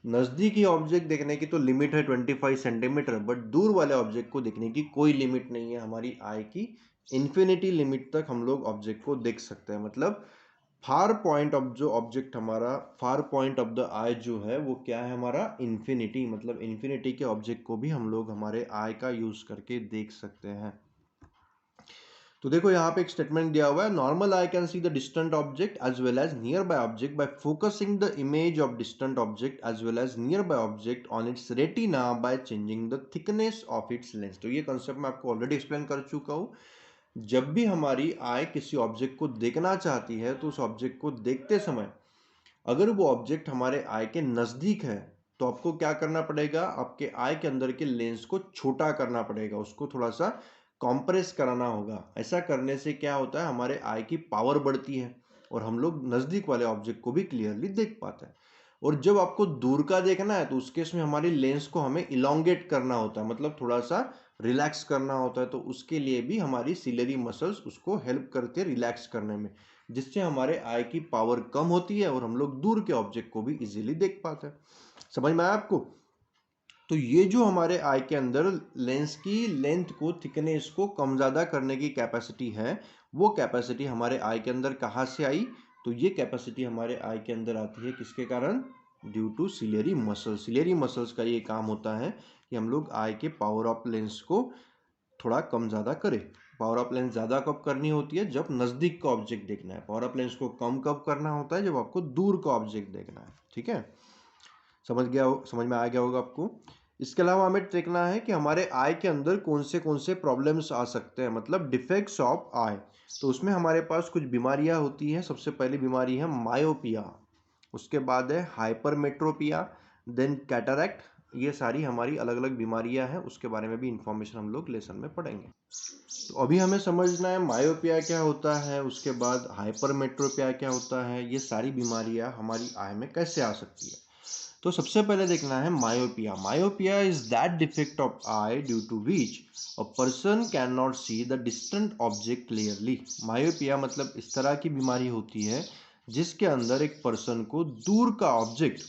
नजदीकी ऑब्जेक्ट देखने की तो लिमिट है 25 सेंटीमीटर, बट दूर वाले ऑब्जेक्ट को देखने की कोई लिमिट नहीं है हमारी आई की। इन्फिनिटी लिमिट तक हम लोग ऑब्जेक्ट को देख सकते हैं। मतलब फार पॉइंट ऑफ जो ऑब्जेक्ट हमारा, फार पॉइंट ऑफ द आई जो है वो क्या है हमारा इन्फिनिटी। मतलब इन्फिनिटी के ऑब्जेक्ट को भी हम लोग हमारे आई का यूज करके देख सकते हैं। तो देखो यहाँ पे एक स्टेटमेंट दिया हुआ है, normal eye can see the distant object as well as nearby object by focusing the image of distant object as well as nearby object on its retina by changing the thickness of its lens. तो ये concept मैं आपको already explain कर चुका हूँ। जब भी हमारी आई किसी ऑब्जेक्ट को देखना चाहती है तो उस ऑब्जेक्ट को देखते समय अगर वो ऑब्जेक्ट हमारे आई के नजदीक है तो आपको क्या करना पड़ेगा, आपके आई के अंदर के लेंस को छोटा करना पड़ेगा, उसको थोड़ा सा कॉम्प्रेस कराना होगा। ऐसा करने से क्या होता है हमारे आई की पावर बढ़ती है और हम लोग नजदीक वाले ऑब्जेक्ट को भी क्लियरली देख पाते हैं। और जब आपको दूर का देखना है तो उस केस में हमारी लेंस को हमें इलोंगेट करना होता है, मतलब थोड़ा सा रिलैक्स करना होता है। तो उसके लिए भी हमारी सिलेरी मसल्स उसको हेल्प करते हैं रिलैक्स करने में, जिससे हमारे आई की पावर कम होती है और हम लोग दूर के ऑब्जेक्ट को भी इजीली देख पाते हैं। समझ में आया आपको। तो ये जो हमारे आई के अंदर लेंस की लेंथ को, थिकनेस को कम ज़्यादा करने की कैपेसिटी है, वो कैपेसिटी हमारे आई के अंदर कहाँ से आई, तो ये कैपेसिटी हमारे आई के अंदर आती है किसके कारण, due to ciliary muscles. Ciliary muscles का ये काम होता है कि हम लोग आई के पावर ऑफ लेंस को थोड़ा कम ज़्यादा करें। पावर ऑफ लेंस ज़्यादा कब करनी होती है, जब नज़दीक का ऑब्जेक्ट देखना है। पावर ऑफ लेंस को कम कब करना होता है, जब आपको दूर का ऑब्जेक्ट देखना है। ठीक है, समझ में आ गया होगा आपको। इसके अलावा हमें देखना है कि हमारे आई के अंदर कौन से प्रॉब्लम्स आ सकते हैं, मतलब डिफेक्ट्स ऑफ आई। तो उसमें हमारे पास कुछ बीमारियां होती हैं। सबसे पहली बीमारी है मायोपिया, उसके बाद है हाइपरमेट्रोपिया, देन कैटरैक्ट। ये सारी हमारी अलग अलग बीमारियां हैं, उसके बारे में भी इंफॉर्मेशन हम लोग लेसन में पढ़ेंगे। तो अभी हमें समझना है मायोपिया क्या होता है, उसके बाद हाइपरमेट्रोपिया क्या होता है, ये सारी बीमारियां हमारी आई में कैसे आ सकती है। तो सबसे पहले देखना है myopia. Myopia is that defect of eye due to which a person can not see the distant object clearly. Myopia मतलब इस तरह की बीमारी होती है जिसके अंदर एक पर्सन को दूर का ऑब्जेक्ट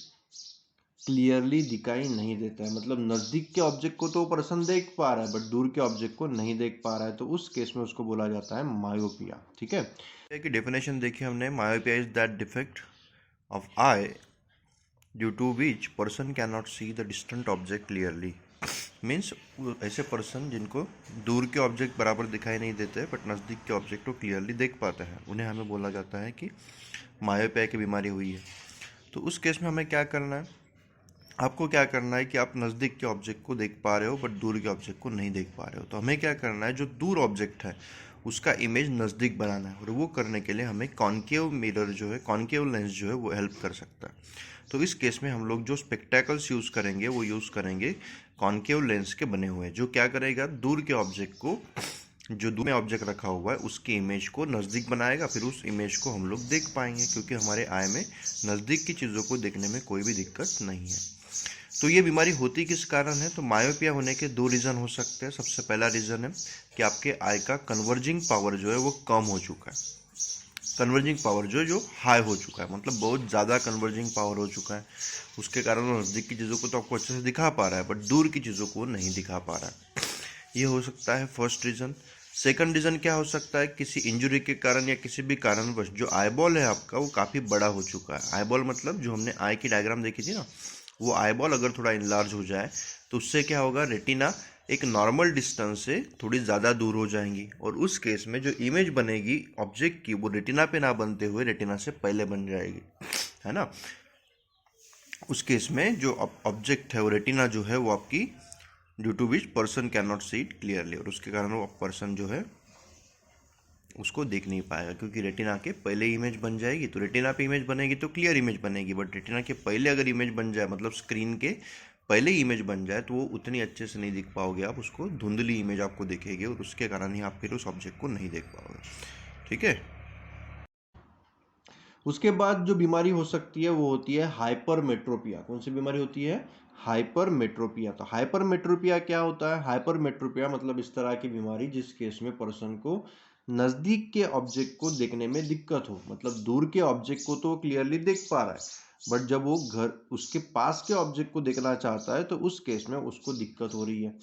क्लियरली दिखाई नहीं देता है। मतलब नजदीक के ऑब्जेक्ट को तो पर्सन देख पा रहा है बट दूर के ऑब्जेक्ट को नहीं देख पा रहा है, तो उस केस में उसको बोला जाता है मायोपिया। ठीक है, की डेफिनेशन देखी हमने, myopia is that defect of eye due to which person can not see the distant object clearly. Means ऐसे पर्सन जिनको दूर के ऑब्जेक्ट बराबर दिखाई नहीं देते बट नज़दीक के ऑब्जेक्ट को क्लियरली देख पाते हैं, उन्हें हमें बोला जाता है कि मायोपिया की बीमारी हुई है। तो उस केस में हमें क्या करना है, आपको क्या करना है कि आप नज़दीक के ऑब्जेक्ट को देख पा रहे हो बट दूर के ऑब्जेक्ट को नहीं देख पा रहे हो। तो हमें क्या करना है, जो दूर ऑब्जेक्ट है उसका इमेज नज़दीक बनाना है, और वो करने के लिए हमें कॉन्केव मिरर जो है, कॉन्केव लेंस जो है वो हेल्प कर सकता है। तो इस केस में हम लोग जो स्पेक्टेकल्स यूज़ करेंगे वो यूज़ करेंगे कॉन्केव लेंस के बने हुए, जो क्या करेगा, दूर के ऑब्जेक्ट को, जो दूर में ऑब्जेक्ट रखा हुआ है उसकी इमेज को नज़दीक बनाएगा, फिर उस इमेज को हम लोग देख पाएंगे, क्योंकि हमारे आई में नज़दीक की चीज़ों को देखने में कोई भी दिक्कत नहीं है। तो ये बीमारी होती किस कारण है, तो मायोपिया होने के दो रीज़न हो सकते हैं। सबसे पहला रीज़न है कि आपके आई का कन्वर्जिंग पावर जो है वो कम हो चुका है। कन्वर्जिंग पावर जो हाई हो चुका है, मतलब बहुत ज़्यादा कन्वर्जिंग पावर हो चुका है, उसके कारण वो नज़दीक की चीज़ों को तो आपको अच्छे से दिखा पा रहा है बट दूर की चीज़ों को नहीं दिखा पा रहा है। ये हो सकता है फर्स्ट रीज़न। सेकंड रीज़न क्या हो सकता है, किसी इंजरी के कारण या किसी भी कारणवश जो आईबॉल है आपका वो काफ़ी बड़ा हो चुका है। आईबॉल मतलब जो हमने आई की डायग्राम देखी थी ना, वो आईबॉल अगर थोड़ा इनलार्ज हो जाए तो उससे क्या होगा, रेटिना एक नॉर्मल डिस्टेंस से थोड़ी ज़्यादा दूर हो जाएंगी, और उस केस में जो इमेज बनेगी ऑब्जेक्ट की वो रेटिना पे ना बनते हुए रेटिना से पहले बन जाएगी, है ना। उस केस में जो ऑब्जेक्ट है वो रेटिना जो है वो आपकी, due to which person can not see it clearly, और उसके कारण वो पर्सन जो है उसको देख नहीं पाएगा, क्योंकि रेटिना के पहले इमेज बन जाएगी। तो रेटिना पे इमेज बनेगी तो क्लियर इमेज बनेगी, बट रेटिना के पहले अगर इमेज बन जाए, मतलब स्क्रीन के पहले इमेज बन जाए तो वो उतनी अच्छे से नहीं दिख पाओगे आप, उसको धुंधली इमेज आपको दिखेगी और उसके कारण ही आप फिर उस ऑब्जेक्ट को नहीं देख पाओगे। ठीक है। उसके बाद जो बीमारी हो सकती है वो होती है हाइपरमेट्रोपिया। कौन सी बीमारी होती है? हाइपरमेट्रोपिया। तो हाइपरमेट्रोपिया क्या होता है? हाइपरमेट्रोपिया मतलब इस तरह की बीमारी जिस केस में पर्सन को नजदीक के ऑब्जेक्ट को देखने में दिक्कत हो, मतलब दूर के ऑब्जेक्ट को तो क्लियरली देख पा रहा है बट जब वो घर उसके पास के ऑब्जेक्ट को देखना चाहता है तो उस केस में उसको दिक्कत हो रही है।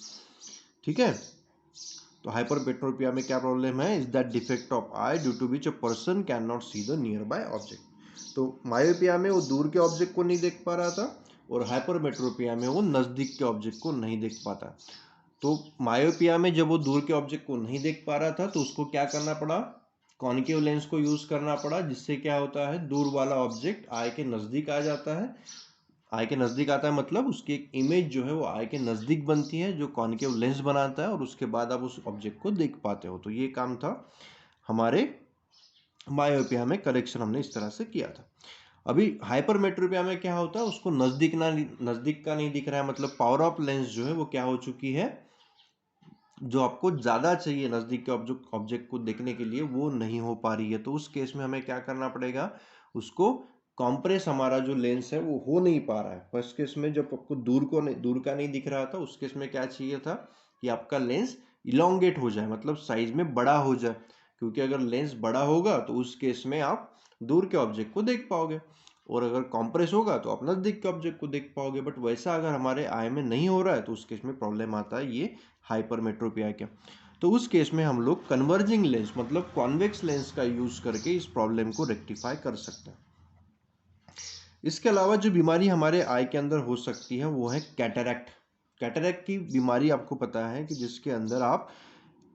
ठीक है। तो हाइपरमेट्रोपिया में क्या प्रॉब्लम है? Is that defect of eye due to which a person can not see the nearby object. तो मायोपिया में वो दूर के ऑब्जेक्ट को नहीं देख पा रहा था और हाइपरमेट्रोपिया में वो नजदीक के ऑब्जेक्ट को नहीं देख पाता। तो मायोपिया में जब वो दूर के ऑब्जेक्ट को नहीं देख पा रहा था तो उसको क्या करना पड़ा? कॉन्केव लेंस को यूज करना पड़ा, जिससे क्या होता है, दूर वाला ऑब्जेक्ट आई के नजदीक आ जाता है। आई के नजदीक आता है मतलब उसकी एक इमेज जो है वो आई के नजदीक बनती है, जो कॉन्केव लेंस बनाता है, और उसके बाद आप उस ऑब्जेक्ट को देख पाते हो। तो ये काम था हमारे मायोपिया में, करेक्शन हमने इस तरह से किया था। अभी हाइपरमेट्रोपिया में क्या होता है, उसको नजदीक का नहीं दिख रहा है, मतलब पावर ऑफ लेंस जो है वो क्या हो चुकी है, जो आपको ज्यादा चाहिए नजदीक के ऑब्जेक्ट को देखने के लिए वो नहीं हो पा रही है। तो उस केस में हमें क्या करना पड़ेगा? उसको कॉम्प्रेस, हमारा जो लेंस है वो हो नहीं पा रहा है। फर्स्ट केस में जब आपको दूर का नहीं दिख रहा था, उस केस में क्या चाहिए था कि आपका लेंस इलोंगेट हो जाए, मतलब साइज में बड़ा हो जाए, क्योंकि अगर लेंस बड़ा होगा तो उस केस में आप दूर के ऑब्जेक्ट को देख पाओगे, और अगर कॉम्प्रेस होगा तो आप नजदीक के ऑब्जेक्ट को देख पाओगे। बट वैसा अगर हमारे आई में नहीं हो रहा है तो उस केस में प्रॉब्लम आता है ये हाइपरमेट्रोपिया के। तो उस केस में हम लोग कन्वर्जिंग लेंस मतलब कॉन्वेक्स लेंस का यूज करके इस प्रॉब्लम को रेक्टिफाई कर सकते हैं। इसके अलावा जो बीमारी हमारे आई के अंदर हो सकती है वो है कैटरैक्ट। कैटरैक्ट की बीमारी आपको पता है कि जिसके अंदर आप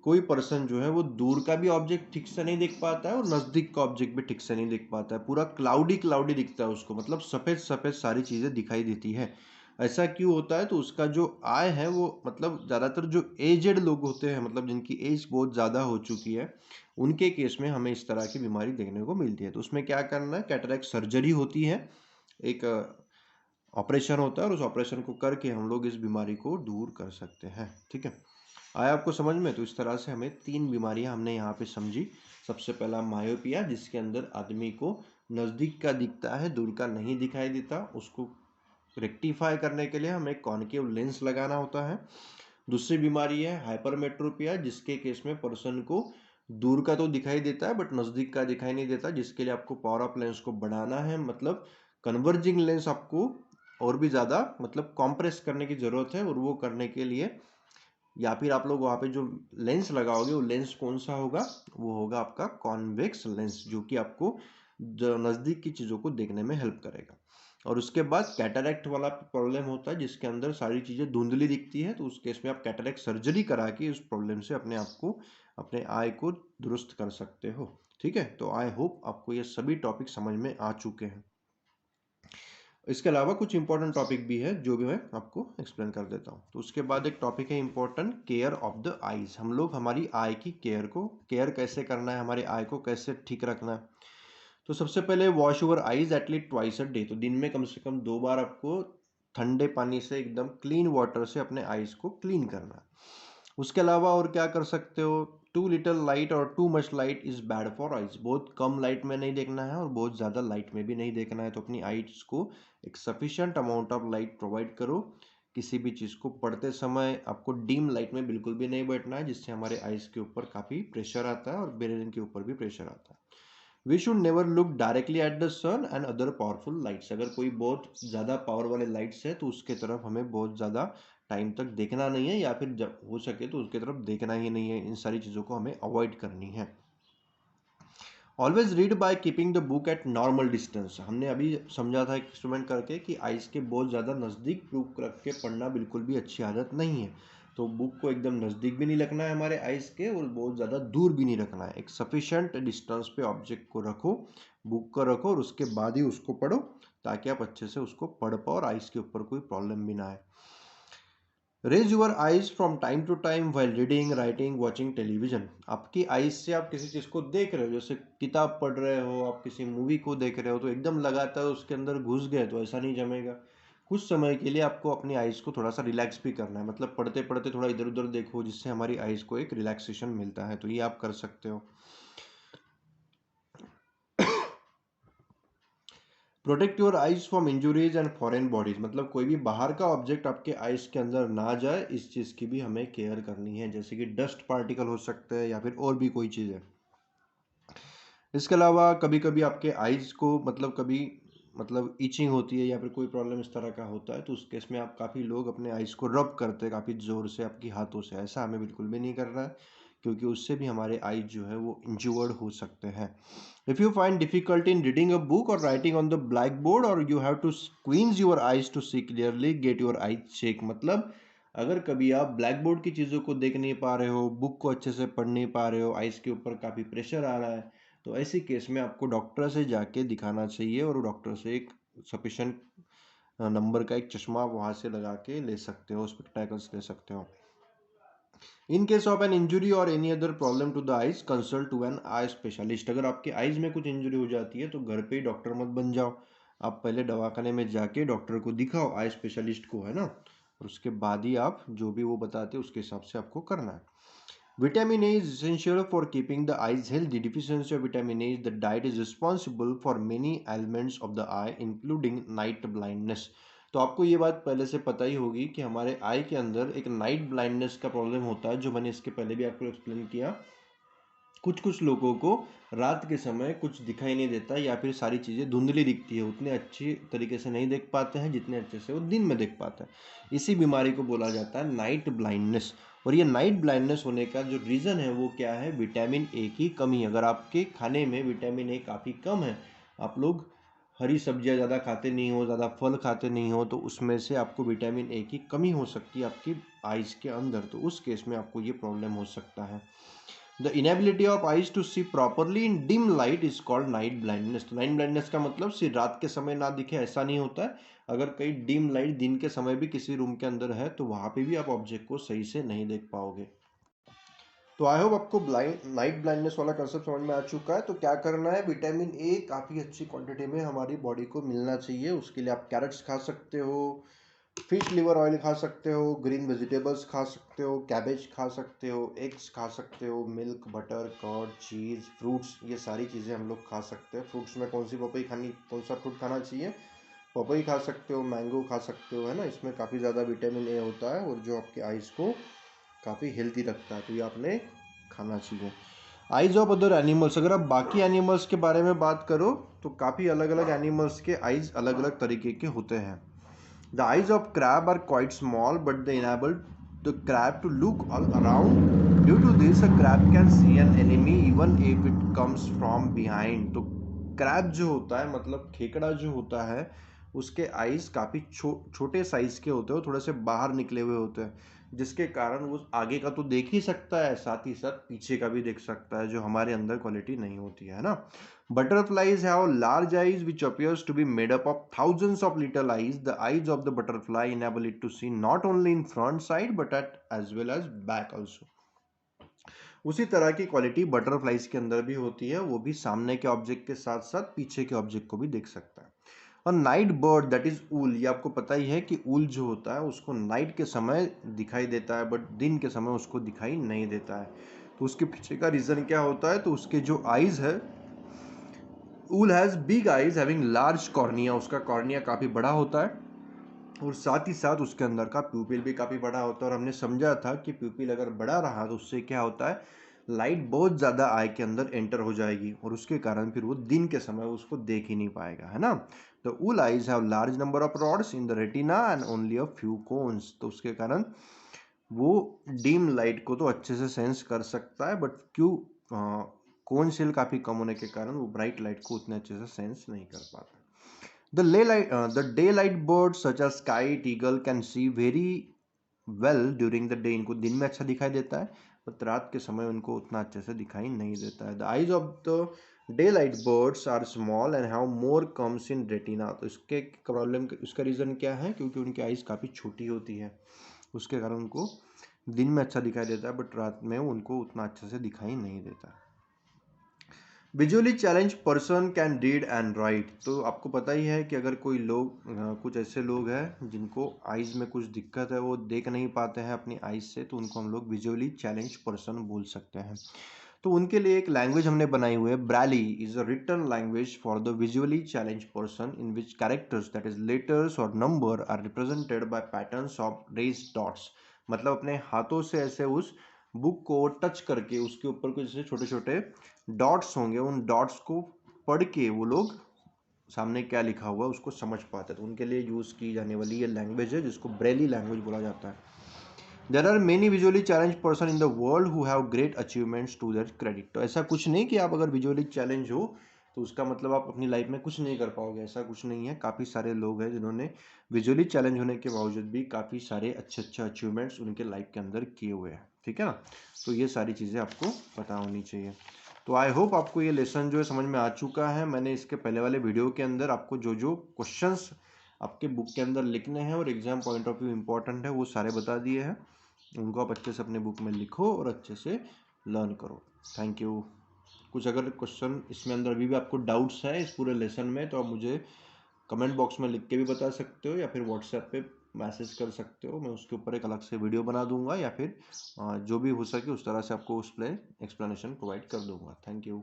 कोई पर्सन जो है वो दूर का भी ऑब्जेक्ट ठीक से नहीं देख पाता है और नजदीक का ऑब्जेक्ट भी ठीक से नहीं देख पाता है, पूरा क्लाउडी क्लाउडी दिखता है उसको, मतलब सफेद सफेद सारी चीजें दिखाई देती है। ऐसा क्यों होता है? तो उसका जो आई है वो, मतलब ज्यादातर जो एजेड लोग होते हैं, मतलब जिनकी एज बहुत ज्यादा हो चुकी है, उनके केस में हमें इस तरह की बीमारी देखने को मिलती है। तो उसमें क्या करना है, कैटरैक्ट सर्जरी होती है, एक ऑपरेशन होता है और उस ऑपरेशन को करके हम लोग इस बीमारी को दूर कर सकते हैं। ठीक है, आया आपको समझ में? तो इस तरह से हमें 3 बीमारियां हमने यहाँ पे समझी। सबसे पहला मायोपिया, जिसके अंदर आदमी को नज़दीक का दिखता है, दूर का नहीं दिखाई देता, उसको रेक्टिफाई करने के लिए हमें कॉन्केव लेंस लगाना होता है। दूसरी बीमारी है हाइपरमेट्रोपिया, जिसके केस में पर्सन को दूर का तो दिखाई देता है बट नज़दीक का दिखाई नहीं देता, जिसके लिए आपको पावर ऑफ लेंस को बढ़ाना है, मतलब कन्वर्जिंग लेंस आपको और भी ज़्यादा मतलब कॉम्प्रेस करने की ज़रूरत है। और वो करने के लिए या फिर आप लोग वहाँ पे जो लेंस लगाओगे वो लेंस कौन सा होगा? वो होगा आपका कॉन्वेक्स लेंस, जो कि आपको जो नज़दीक की चीज़ों को देखने में हेल्प करेगा। और उसके बाद कैटरैक्ट वाला प्रॉब्लम होता है, जिसके अंदर सारी चीज़ें धुंधली दिखती है, तो उस केस में आप कैटरैक्ट सर्जरी करा के उस प्रॉब्लम से अपने आप को, अपने आई को दुरुस्त कर सकते हो। ठीक है, तो आई होप आपको ये सभी टॉपिक समझ में आ चुके हैं। इसके अलावा कुछ इंपॉर्टेंट टॉपिक भी है जो भी मैं आपको एक्सप्लेन कर देता हूँ। तो उसके बाद एक टॉपिक है important, care of the eyes. हम लोग हमारी आई की केयर कैसे करना है, हमारे आई को कैसे ठीक रखना है। तो सबसे पहले wash your eyes at least twice a day. तो दिन में कम से कम 2 बार आपको ठंडे पानी से, एकदम क्लीन वाटर से अपने आईज को क्लीन करना है। उसके अलावा और क्या कर सकते हो? टू लिटल लाइट और too much light is bad for eyes. बहुत कम लाइट में नहीं देखना है और बहुत ज़्यादा लाइट में भी नहीं देखना है। तो अपनी आइज को एक sufficient amount of light provide करो। किसी भी चीज़ को पढ़ते समय आपको डीम लाइट में बिल्कुल भी नहीं बैठना है, जिससे हमारे आइज के ऊपर काफ़ी प्रेशर आता है और ब्रेन के ऊपर भी प्रेशर आता है। We should never look directly at the sun and other powerful lights. अगर कोई बहुत ज़्यादा पावर वाले लाइट्स है तो उसके तरफ हमें बहुत ज़्यादा टाइम तक देखना नहीं है, या फिर जब हो सके तो उसके तरफ देखना ही नहीं है। इन सारी चीज़ों को हमें अवॉइड करनी है। Always read by keeping the book eight normal distance. हमने अभी समझा था एक्सपेरिमेंट करके कि आइस के बहुत ज़्यादा नज़दीक बुक रख के पढ़ना बिल्कुल भी अच्छी आदत नहीं है। तो बुक को एकदम नज़दीक भी नहीं रखना है हमारे आइस के, और बहुत ज़्यादा दूर भी नहीं रखना है। एक सफिशेंट डिस्टेंस पे ऑब्जेक्ट को रखो, बुक को रखो, और उसके बाद ही उसको पढ़ो, ताकि आप अच्छे से उसको पढ़ पाओ और आइस के ऊपर कोई प्रॉब्लम भी ना आए। Raise your eyes from time to time while reading, writing, watching television. आपकी आइज से आप किसी चीज़ को देख रहे हो, जैसे किताब पढ़ रहे हो, आप किसी मूवी को देख रहे हो, तो एकदम लगातार उसके अंदर घुस गए तो ऐसा नहीं जमेगा। कुछ समय के लिए आपको अपनी आइज़ को थोड़ा सा रिलैक्स भी करना है, मतलब पढ़ते पढ़ते थोड़ा इधर उधर देखो, जिससे हमारी आइज़ को एक रिलैक्सेशन मिलता है, तो ये आप कर सकते हो। Protect your eyes from injuries and foreign bodies, मतलब कोई भी बाहर का ऑब्जेक्ट आपके आइज के अंदर ना जाए, इस चीज़ की भी हमें केयर करनी है, जैसे कि डस्ट पार्टिकल हो सकते हैं या फिर और भी कोई चीज़ है। इसके अलावा कभी कभी आपके आइज को मतलब इचिंग होती है या फिर कोई प्रॉब्लम इस तरह का होता है, तो उस केस में आप काफ़ी लोग अपने आइज को रब करते हैं काफ़ी ज़ोर से आपकी हाथों से। ऐसा हमें बिल्कुल भी नहीं करना है, क्योंकि उससे भी हमारे आइज जो है वो इंज्योर्ड हो सकते हैं। If you find difficulty in reading a book or writing on the blackboard, or you have to squeeze your eyes to see clearly, get your eyes check। मतलब अगर कभी आप ब्लैक बोर्ड की चीज़ों को देख नहीं पा रहे हो, बुक को अच्छे से पढ़ नहीं पा रहे हो, आइज़ के ऊपर काफ़ी प्रेशर आ रहा है, तो ऐसी केस में आपको डॉक्टर से जाके दिखाना चाहिए, और डॉक्टर से एक सफिशेंट नंबर का एक चश्मा आप वहाँ से लगा के ले सकते हो, स्पेक्टेकल्स ले सकते हो। In case of an injury और any other problem to the eyes, consult to an eye specialist. अगर आपके आइज में कुछ इंजुरी हो जाती है तो घर पे ही डॉक्टर मत बन जाओ, आप पहले दवाखाने में जाके डॉक्टर को दिखाओ, आई स्पेशलिस्ट को, है ना, और उसके बाद ही आप जो भी वो बताते हैं उसके हिसाब से आपको करना है। Vitamin A is essential for keeping the eyes healthy. Deficiency of vitamin A is the diet is responsible for many ailments of the eye, including night blindness. तो आपको ये बात पहले से पता ही होगी कि हमारे आई के अंदर एक नाइट ब्लाइंडनेस का प्रॉब्लम होता है, जो मैंने इसके पहले भी आपको एक्सप्लेन किया। कुछ कुछ लोगों को रात के समय कुछ दिखाई नहीं देता, या फिर सारी चीज़ें धुंधली दिखती है, उतने अच्छी तरीके से नहीं देख पाते हैं जितने अच्छे से वो दिन में देख पाते हैं। इसी बीमारी को बोला जाता है नाइट ब्लाइंडनेस। और ये नाइट ब्लाइंडनेस होने का जो रीज़न है वो क्या है? विटामिन ए की कमी। अगर आपके खाने में विटामिन ए काफ़ी कम है, आप लोग हरी सब्जियां ज़्यादा खाते नहीं हो, ज़्यादा फल खाते नहीं हो, तो उसमें से आपको विटामिन ए की कमी हो सकती है आपकी आइज़ के अंदर, तो उस केस में आपको ये प्रॉब्लम हो सकता है। The inability of eyes to see properly in dim light is called night blindness. Night नाइट ब्लाइंडनेस का मतलब सिर्फ रात के समय ना दिखे ऐसा नहीं होता है। अगर कहीं डिम लाइट दिन के समय भी किसी रूम के अंदर है, तो वहां पे भी आप ऑब्जेक्ट को सही से नहीं देख पाओगे। तो आई होप आपको नाइट ब्लाइंडनेस वाला कंसेप्ट समझ में आ चुका है। तो क्या करना है, विटामिन ए काफ़ी अच्छी क्वांटिटी में हमारी बॉडी को मिलना चाहिए। उसके लिए आप कैरेट्स खा सकते हो, फिश लिवर ऑयल खा सकते हो, ग्रीन वेजिटेबल्स खा सकते हो, कैबेज खा सकते हो, एग्स खा सकते हो, मिल्क, बटर, कर्ड, चीज़, फ्रूट्स, ये सारी चीज़ें हम लोग खा सकते हैं। फ्रूट्स में कौन सी पपई खानी, कौन सा फ्रूट खाना चाहिए? पपई खा सकते हो, मैंगो खा सकते हो, है ना, इसमें काफ़ी ज़्यादा विटामिन ए होता है और जो आपके आइज़ को काफ़ी हेल्दी रखता है, तो ये आपने खाना चाहिए। आइज़ ऑफ अदर एनिमल्स, अगर आप बाकी एनिमल्स के बारे में बात करो तो काफ़ी अलग अलग एनिमल्स के आइज़ अलग अलग तरीके के होते हैं। The eyes of crab are quite small, but they enable the crab to look all around. Due to this, a crab can see an enemy even if it comes from behind. तो crab जो होता है, मतलब खेकड़ा जो होता है, उसके eyes काफ़ी छोटे साइज के होते हैं, थोड़े से बाहर निकले हुए होते हैं, जिसके कारण वो आगे का तो देख ही सकता है, साथ ही साथ पीछे का भी देख सकता है, जो हमारे अंदर क्वालिटी नहीं होती है ना। Butterflies have large eyes which appears to be made up of thousands of little eyes. The eyes of the butterfly enable it to see not only in front side but at as well as back also. उसी तरह की quality butterflies के अंदर भी होती है, वो भी सामने के ऑब्जेक्ट के साथ साथ पीछे के ऑब्जेक्ट को भी देख सकता है। और नाइट बर्ड दैट इज ऊल, ये आपको पता ही है कि ऊल जो होता है उसको नाइट के समय दिखाई देता है, बट दिन के समय उसको दिखाई नहीं देता है। तो उसके पीछे का रीजन क्या होता है? तो उसके जो आईज है, owl has big eyes having large cornea, उसका कॉर्निया काफ़ी बड़ा होता है, और साथ ही साथ उसके अंदर का प्यूपिल भी काफ़ी बड़ा होता है। और हमने समझा था कि प्यूपिल अगर बड़ा रहा तो उससे क्या होता है, लाइट बहुत ज़्यादा आई के अंदर एंटर हो जाएगी, और उसके कारण फिर वो दिन के समय उसको देख ही नहीं पाएगा, है ना। तो owl eyes have large number of rods in the retina and only a few cones. तो उसके कारण वो डीम लाइट को तो अच्छे से सेंस कर सकता है, बट क्यों कोन शेल काफ़ी कम होने के कारण वो ब्राइट लाइट को उतने अच्छे से सेंस नहीं कर पाता। The daylight birds such as kite, eagle can see very well during the day. इनको दिन में अच्छा दिखाई देता है, पर रात के समय उनको उतना अच्छे से दिखाई नहीं देता है। The eyes of the daylight birds are small and have more comes in retina. तो इसके प्रॉब्लम, उसका रीज़न क्या है? क्योंकि उनकी आइज़ काफ़ी छोटी होती है, उसके कारण उनको दिन में अच्छा दिखाई देता है, बट रात में उनको उतना अच्छे से दिखाई नहीं देता। Visually challenge person can read and right. तो आपको पता ही है कि अगर कोई लोग कुछ ऐसे लोग हैं जिनको आइज में कुछ दिक्कत है, वो देख नहीं पाते हैं अपनी आइज से, तो उनको हम लोग विजुअली चैलेंज पर्सन बोल सकते हैं। तो उनके लिए एक लैंग्वेज हमने बनाई हुई है। Braille is a written language for the visually challenge person in which characters that is letters और number are represented by patterns of raise dots. मतलब अपने हाथों से ऐसे उस बुक को टच करके उसके ऊपर कुछ ऐसे छोटे छोटे डॉट्स होंगे, उन डॉट्स को पढ़ के वो लोग सामने क्या लिखा हुआ है उसको समझ पाते हैं। तो उनके लिए यूज की जाने वाली ये लैंग्वेज है जिसको ब्रेली लैंग्वेज बोला जाता है। There are many visually challenge person in the world who have great achievements to their credit. तो ऐसा कुछ नहीं कि आप अगर विजुअली चैलेंज हो तो उसका मतलब आप अपनी लाइफ में कुछ नहीं कर पाओगे, ऐसा कुछ नहीं है। काफ़ी सारे लोग हैं जिन्होंने विजुअली चैलेंज होने के बावजूद भी काफ़ी सारे अच्छे अच्छे अचीवमेंट्स उनके लाइफ के अंदर किए हुए हैं। ठीक है ना। तो ये सारी चीज़ें आपको पता होनी चाहिए। तो आई होप आपको ये लेसन जो है समझ में आ चुका है। मैंने इसके पहले वाले वीडियो के अंदर आपको जो जो क्वेश्चंस आपके बुक के अंदर लिखने हैं और exam point of view important है वो सारे बता दिए हैं। उनको आप अच्छे से अपने बुक में लिखो और अच्छे से लर्न करो। Thank you. कुछ अगर क्वेश्चन इसमें अंदर अभी भी आपको डाउट्स है इस पूरे लेसन में, तो आप मुझे कमेंट बॉक्स में लिख के भी बता सकते हो या फिर व्हाट्सएप पे मैसेज कर सकते हो। मैं उसके ऊपर एक अलग से वीडियो बना दूंगा या फिर जो भी हो सके उस तरह से आपको उस पर एक्सप्लेनेशन प्रोवाइड कर दूंगा। Thank you.